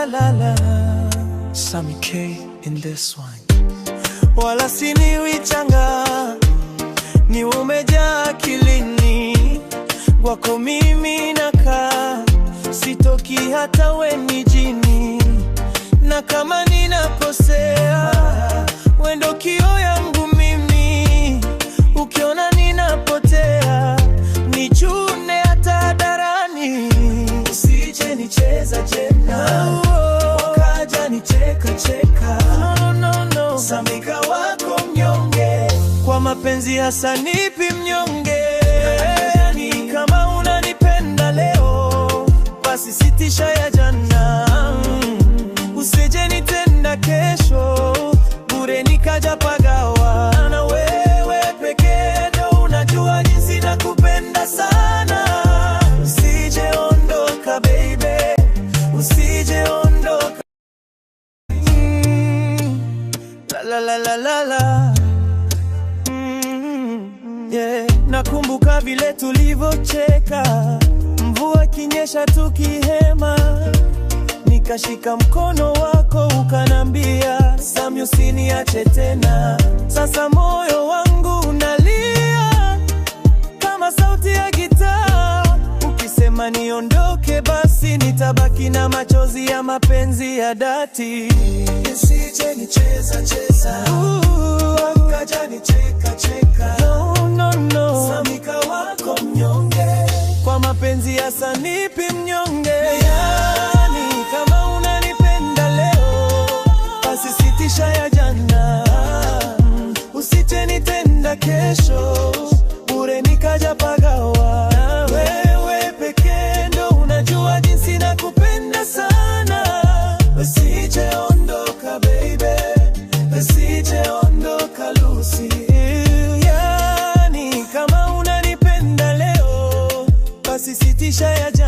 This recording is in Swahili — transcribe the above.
la la la. Sammy K in this one. Wala siniwichanga, ni umejaa akilini, kwako mimi nakaa, sitoki hata we mijini. Na kama ninakosea, we ndo kioo yangu mimi, ukiona ninapotea, nichune hata hadharani. Usije nicheza jena, wakaja nicheka cheka. No, no, no. Samika wako mnyonge, kwa mapenzi hasa nipi mnyonge. Kama unanipenda leo, basi sitisha ya jana. Usije nitenda kesho, bure nikaja pagawa. Na wewe pekee ndo unajua jinsi nakupenda sana. Usije ondoka baby, usije ondoka. La la la la la. Yeah. Nakumbuka vile tulivyocheka, mvua kinyesha tukihema, nikashika mkono wako ukanambia, Sammy usiniache tena. Sasa moyo wangu unalia kama sauti ya gitaa, ukisema niondoke basi nitabaki na machozi ya mapenzi ya dhati. Usije nicheza cheza, wakaja nicheka cheka. No, no, no. Samika wako mnyonge, kwa mapenzi hasa nipi mnyonge. Yani kama unanipenda leo, basi sitisha ya jana. Usije nitenda kesho, bure nikaja pagawa. Wewe pekee ndo unajua jinsi nakupenda sana. Usije ondoka baby, usije ondoka Lucy. Yani kama unanipenda leo, basi sitisha ya jana.